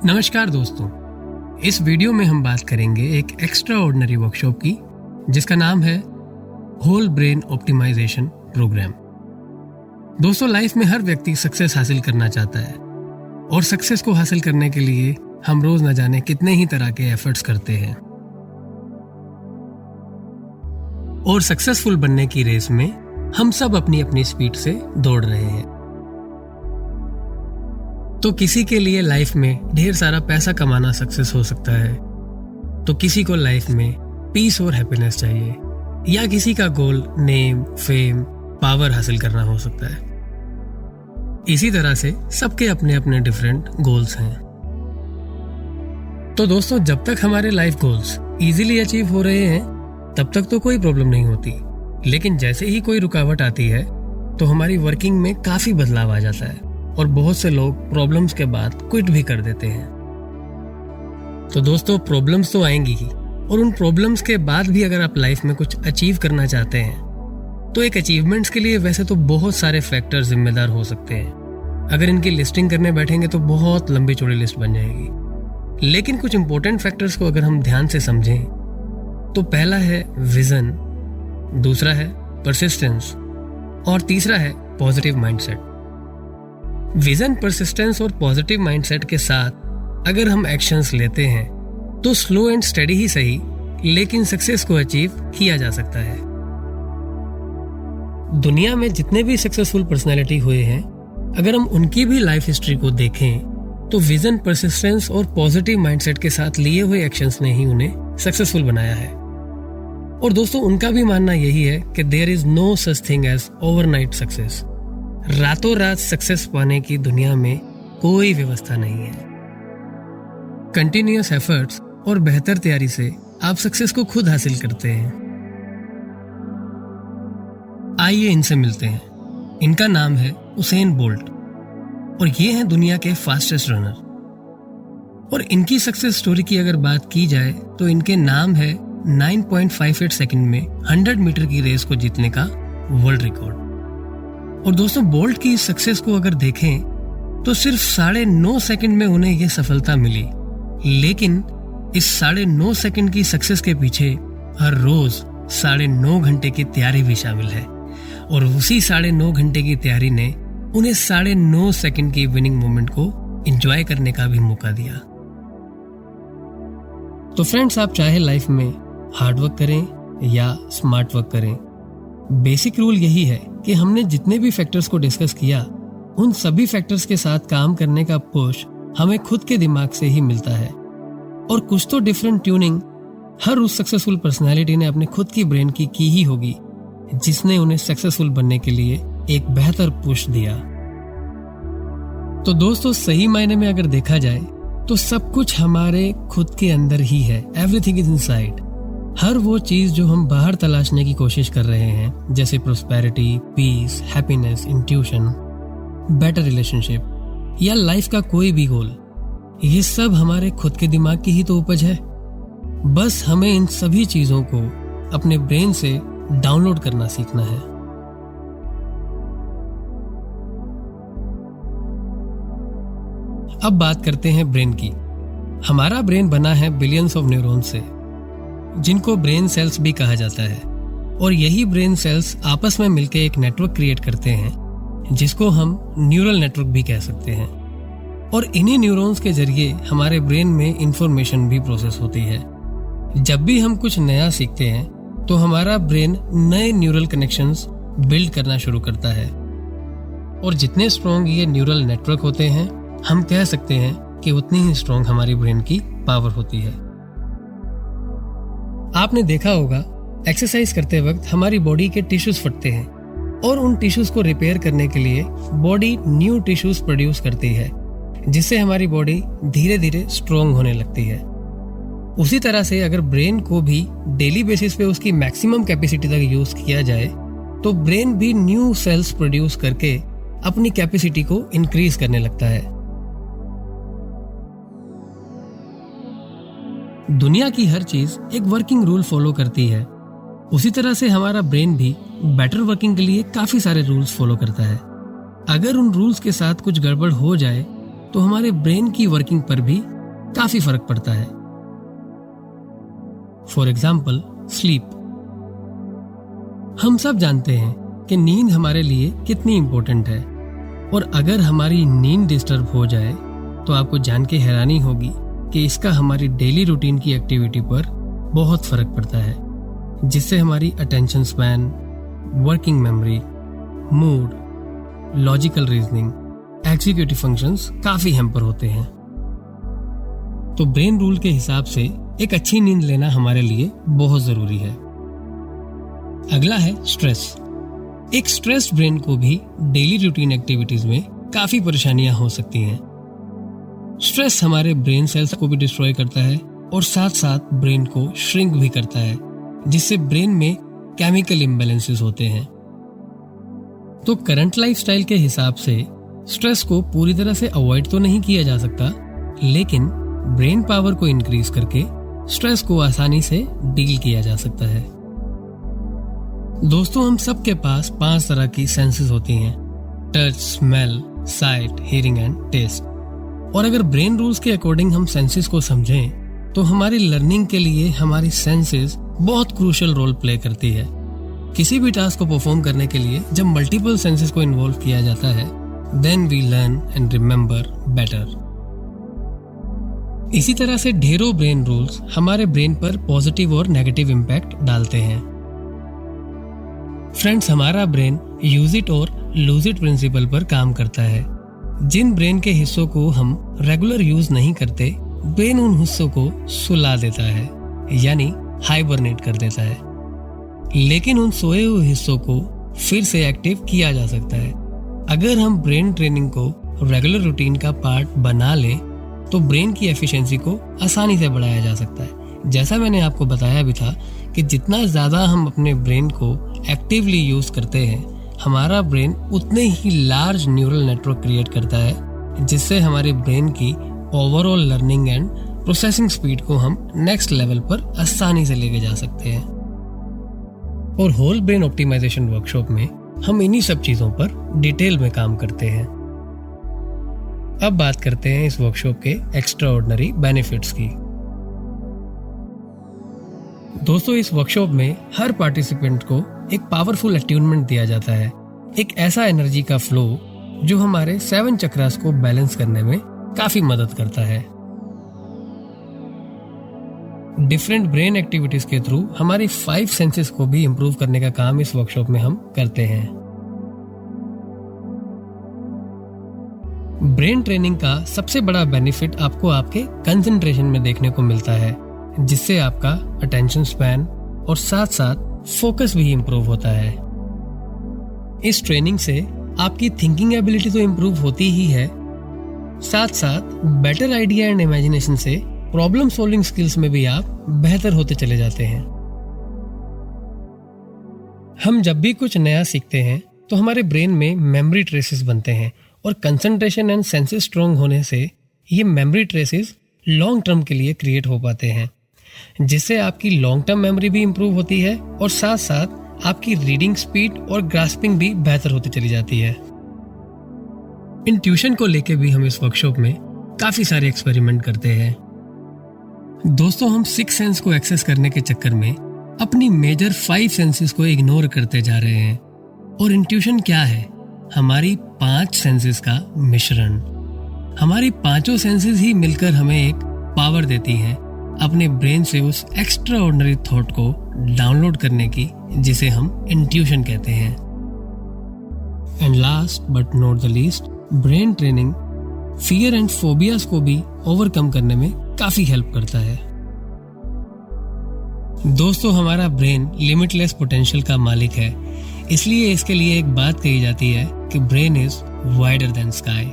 नमस्कार दोस्तों, इस वीडियो में हम बात करेंगे एक एक्स्ट्रा ऑर्डिनरी वर्कशॉप की जिसका नाम है होल ब्रेन ऑप्टिमाइजेशन प्रोग्राम। दोस्तों, लाइफ में हर व्यक्ति सक्सेस हासिल करना चाहता है और सक्सेस को हासिल करने के लिए हम रोज न जाने कितने ही तरह के एफर्ट्स करते हैं और सक्सेसफुल बनने की रेस में हम सब अपनी अपनी स्पीड से दौड़ रहे हैं। तो किसी के लिए लाइफ में ढेर सारा पैसा कमाना सक्सेस हो सकता है, तो किसी को लाइफ में पीस और हैप्पीनेस चाहिए, या किसी का गोल नेम, फेम, पावर हासिल करना हो सकता है। इसी तरह से सबके अपने अपने डिफरेंट गोल्स हैं। तो दोस्तों, जब तक हमारे लाइफ गोल्स इजीली अचीव हो रहे हैं तब तक तो कोई प्रॉब्लम नहीं होती, लेकिन जैसे ही कोई रुकावट आती है तो हमारी वर्किंग में काफी बदलाव आ जाता है और बहुत से लोग प्रॉब्लम्स के बाद क्विट भी कर देते हैं। तो दोस्तों, प्रॉब्लम्स तो आएंगी ही, और उन प्रॉब्लम्स के बाद भी अगर आप लाइफ में कुछ अचीव करना चाहते हैं तो एक अचीवमेंट्स के लिए वैसे तो बहुत सारे फैक्टर जिम्मेदार हो सकते हैं। अगर इनकी लिस्टिंग करने बैठेंगे तो बहुत लंबी चौड़ी लिस्ट बन जाएगी, लेकिन कुछ इंपॉर्टेंट फैक्टर्स को अगर हम ध्यान से समझें तो पहला है विजन, दूसरा है परसिस्टेंस और तीसरा है पॉजिटिव माइंडसेट। विजन, परसिस्टेंस और पॉजिटिव माइंडसेट के साथ अगर हम एक्शंस लेते हैं तो स्लो एंड स्टेडी ही सही, लेकिन सक्सेस को अचीव किया जा सकता है। दुनिया में जितने भी सक्सेसफुल पर्सनैलिटी हुए हैं, अगर हम उनकी भी लाइफ हिस्ट्री को देखें तो विजन, परसिस्टेंस और पॉजिटिव माइंडसेट के साथ लिए हुए एक्शंस ने ही उन्हें सक्सेसफुल बनाया है। और दोस्तों, उनका भी मानना यही है कि there is no such thing as overnight success. रातों रात सक्सेस पाने की दुनिया में कोई व्यवस्था नहीं है। कंटिन्यूअस एफर्ट्स और बेहतर तैयारी से आप सक्सेस को खुद हासिल करते हैं। आइए इनसे मिलते हैं। इनका नाम है उसेन बोल्ट और ये हैं दुनिया के फास्टेस्ट रनर। और इनकी सक्सेस स्टोरी की अगर बात की जाए तो इनके नाम है 9.58 सेकंड में 100 मीटर की रेस को जीतने का वर्ल्ड रिकॉर्ड। और दोस्तों, बोल्ट की सक्सेस को अगर देखें तो सिर्फ 9.5 सेकंड में उन्हें यह सफलता मिली, लेकिन इस 9.5 सेकंड की सक्सेस के पीछे हर रोज 9.5 घंटे की तैयारी भी शामिल है, और उसी 9.5 घंटे की तैयारी ने उन्हें 9.5 सेकंड की विनिंग मोमेंट को एंजॉय करने का भी मौका दिया। तो फ्रेंड्स, आप चाहे लाइफ में हार्ड वर्क करें या स्मार्ट वर्क करें, बेसिक रूल यही है कि हमने जितने भी फैक्टर्स को डिस्कस किया, उन सभी फैक्टर्स के साथ काम करने का पुश हमें खुद के दिमाग से ही मिलता है। और कुछ तो डिफरेंट ट्यूनिंग हर उस सक्सेसफुल पर्सनालिटी ने अपने खुद की ब्रेन की ही होगी, जिसने उन्हें सक्सेसफुल बनने के लिए एक बेहतर पुश दिया। तो दोस्तों, सही मायने में अगर देखा जाए तो सब कुछ हमारे खुद के अंदर ही है। Everything is inside. हर वो चीज जो हम बाहर तलाशने की कोशिश कर रहे हैं, जैसे prosperity, peace, happiness, intuition, better relationship या लाइफ का कोई भी गोल, ये सब हमारे खुद के दिमाग की ही तो उपज है। बस हमें इन सभी चीजों को अपने ब्रेन से डाउनलोड करना सीखना है। अब बात करते हैं ब्रेन की। हमारा ब्रेन बना है बिलियंस ऑफ न्यूरॉन्स से, जिनको ब्रेन सेल्स भी कहा जाता है। और यही ब्रेन सेल्स आपस में मिलकर एक नेटवर्क क्रिएट करते हैं, जिसको हम न्यूरल नेटवर्क भी कह सकते हैं। और इन्हीं न्यूरॉन्स के जरिए हमारे ब्रेन में इंफॉर्मेशन भी प्रोसेस होती है। जब भी हम कुछ नया सीखते हैं तो हमारा ब्रेन नए न्यूरल कनेक्शंस बिल्ड करना शुरू करता है, और जितने स्ट्रॉन्ग ये न्यूरल नेटवर्क होते हैं, हम कह सकते हैं कि उतनी ही स्ट्रॉन्ग हमारी ब्रेन की पावर होती है। आपने देखा होगा, एक्सरसाइज करते वक्त हमारी बॉडी के टिश्यूज फटते हैं और उन टिश्यूज को रिपेयर करने के लिए बॉडी न्यू टिश्यूज प्रोड्यूस करती है, जिससे हमारी बॉडी धीरे धीरे स्ट्रॉन्ग होने लगती है। उसी तरह से अगर ब्रेन को भी डेली बेसिस पे उसकी मैक्सिमम कैपेसिटी तक यूज किया जाए तो ब्रेन भी न्यू सेल्स प्रोड्यूस करके अपनी कैपेसिटी को इंक्रीज करने लगता है। दुनिया की हर चीज एक वर्किंग रूल फॉलो करती है, उसी तरह से हमारा ब्रेन भी बेटर वर्किंग के लिए काफी सारे रूल्स फॉलो करता है। अगर उन रूल्स के साथ कुछ गड़बड़ हो जाए तो हमारे ब्रेन की वर्किंग पर भी काफी फर्क पड़ता है। For example, sleep. हम सब जानते हैं कि नींद हमारे लिए कितनी इंपॉर्टेंट है, और अगर हमारी नींद डिस्टर्ब हो जाए तो आपको जान के हैरानी होगी कि इसका हमारी डेली रूटीन की एक्टिविटी पर बहुत फर्क पड़ता है, जिससे हमारी attention span, working memory, mood, logical reasoning, executive functions काफी हैम्पर होते हैं। तो ब्रेन रूल के हिसाब से एक अच्छी नींद लेना हमारे लिए बहुत जरूरी है। अगला है स्ट्रेस। एक स्ट्रेस्ड ब्रेन को भी डेली रूटीन एक्टिविटीज में काफी परेशानियां हो सकती हैं। स्ट्रेस हमारे ब्रेन सेल्स को भी डिस्ट्रॉय करता है और साथ साथ ब्रेन को श्रिंक भी करता है, जिससे ब्रेन में केमिकल इम्बैलेंसेस होते हैं। तो करंट लाइफस्टाइल के हिसाब से स्ट्रेस को पूरी तरह से अवॉइड तो नहीं किया जा सकता, लेकिन ब्रेन पावर को इंक्रीज करके स्ट्रेस को आसानी से डील किया जा सकता है। दोस्तों, हम सबके पास 5 तरह की सेंसेस होती हैं: touch, smell, sight, hearing and taste. और अगर ब्रेन रूल्स के अकॉर्डिंग हम सेंसेस को समझें तो हमारी लर्निंग के लिए हमारी सेंसेस बहुत क्रूशियल रोल प्ले करती है। किसी भी टास्क को परफॉर्म करने के लिए जब मल्टीपल सेंसेस को इन्वॉल्व किया जाता है, then we learn and remember better. इसी तरह से ढेरों ब्रेन रूल्स हमारे ब्रेन पर पॉजिटिव और नेगेटिव इम्पैक्ट डालते हैं। फ्रेंड्स, हमारा ब्रेन यूज इट और लूज इट प्रिंसिपल पर काम करता है। जिन ब्रेन के हिस्सों को हम रेगुलर यूज नहीं करते, ब्रेन उन हिस्सों को सुला देता है, यानी हाइबरनेट कर देता है। लेकिन उन सोए हुए हिस्सों को फिर से एक्टिव किया जा सकता है। अगर हम ब्रेन ट्रेनिंग को रेगुलर रूटीन का पार्ट बना लें तो ब्रेन की एफिशिएंसी को आसानी से बढ़ाया जा सकता है। जैसा मैंने आपको बताया भी था कि जितना ज़्यादा हम अपने ब्रेन को एक्टिवली यूज़ करते हैं, हमारा ब्रेन उतने ही लार्ज न्यूरल नेटवर्क क्रिएट करता है, जिससे हमारे ब्रेन की overall learning and processing speed को हम नेक्स्ट लेवल पर आसानी से लेके जा सकते हैं। और होल ब्रेन ऑप्टिमाइजेशन वर्कशॉप में हम इन्हीं सब चीज़ों पर डिटेल में काम करते हैं। अब बात करते हैं इस वर्कशॉप के एक्स्ट्राऑर्डिनरी बेनिफिट्स की। दोस्तों, इस वर्कशॉप में हर पार्टिसिपेंट को एक पावरफुल अट्यूनमेंट दिया जाता है, एक ऐसा एनर्जी का फ्लो जो हमारे 7 चक्रास को बैलेंस करने में काफी मदद करता है। डिफरेंट ब्रेन एक्टिविटीज के थ्रू हमारी 5 सेंसेस को भी इंप्रूव करने का काम इस वर्कशॉप में हम करते हैं। ब्रेन ट्रेनिंग का सबसे बड़ा बेनिफिट आपको आपके कंसंट्रेशन में देखने को मिलता है, जिससे आपका अटेंशन स्पैन और साथ साथ फोकस भी इंप्रूव होता है। इस ट्रेनिंग से आपकी थिंकिंग एबिलिटी तो इंप्रूव होती ही है, साथ साथ बेटर आइडिया एंड इमेजिनेशन से प्रॉब्लम सॉल्विंग स्किल्स में भी आप बेहतर होते चले जाते हैं। हम जब भी कुछ नया सीखते हैं तो हमारे ब्रेन में मेमोरी ट्रेसेस बनते हैं, और कंसंट्रेशन एंड सेंसेस स्ट्रॉन्ग होने से ये मेमोरी ट्रेसेस लॉन्ग टर्म के लिए क्रिएट हो पाते हैं, जिससे आपकी लॉन्ग टर्म मेमोरी भी इंप्रूव होती है और साथ साथ आपकी रीडिंग स्पीड और ग्रास्पिंग भी बेहतर होती चली जाती है। इंट्यूशन को लेके भी हम इस वर्कशॉप में काफी सारे एक्सपेरिमेंट करते हैं। दोस्तों, हम 6 सेंस को एक्सेस करने के चक्कर में अपनी मेजर 5 सेंसेस को इग्नोर करते जा रहे हैं। और इंट्यूशन क्या है? हमारी 5 सेंसेस का मिश्रण। हमारी 5 सेंसेस ही मिलकर हमें एक पावर देती हैं अपने ब्रेन से उस एक्स्ट्रा ऑर्डिनरी थॉट को डाउनलोड करने की, जिसे हम इंट्यूशन कहते हैं। And last but not the least, brain training fear and phobias को भी ओवरकम करने में काफी हेल्प करता है। दोस्तों, हमारा ब्रेन लिमिटलेस पोटेंशियल का मालिक है, इसलिए इसके लिए एक बात कही जाती है कि brain is wider than sky.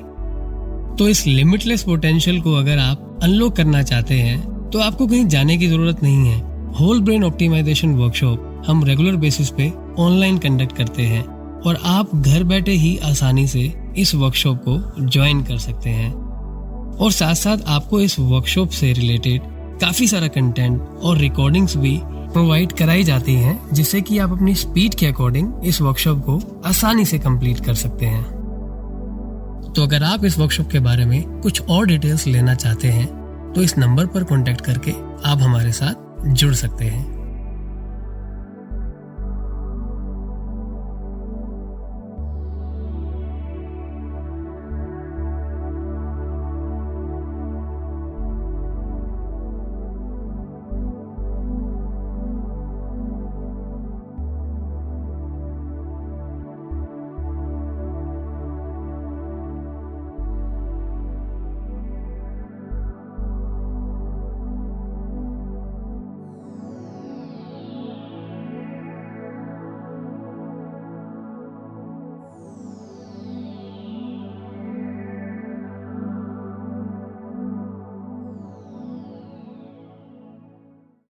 तो इस लिमिटलेस पोटेंशियल को अगर आप अनलॉक करना चाहते हैं तो आपको कहीं जाने की जरूरत नहीं है। होल ब्रेन ऑप्टिमाइजेशन वर्कशॉप हम रेगुलर बेसिस पे ऑनलाइन कंडक्ट करते हैं, और आप घर बैठे ही आसानी से इस वर्कशॉप को ज्वाइन कर सकते हैं। और साथ साथ आपको इस वर्कशॉप से रिलेटेड काफी सारा कंटेंट और रिकॉर्डिंग्स भी प्रोवाइड कराई जाती हैं, जिससे कि आप अपनी स्पीड के अकॉर्डिंग इस वर्कशॉप को आसानी से कंप्लीट कर सकते हैं। तो अगर आप इस वर्कशॉप के बारे में कुछ और डिटेल्स लेना चाहते हैं तो इस नंबर पर कांटेक्ट करके आप हमारे साथ जुड़ सकते हैं।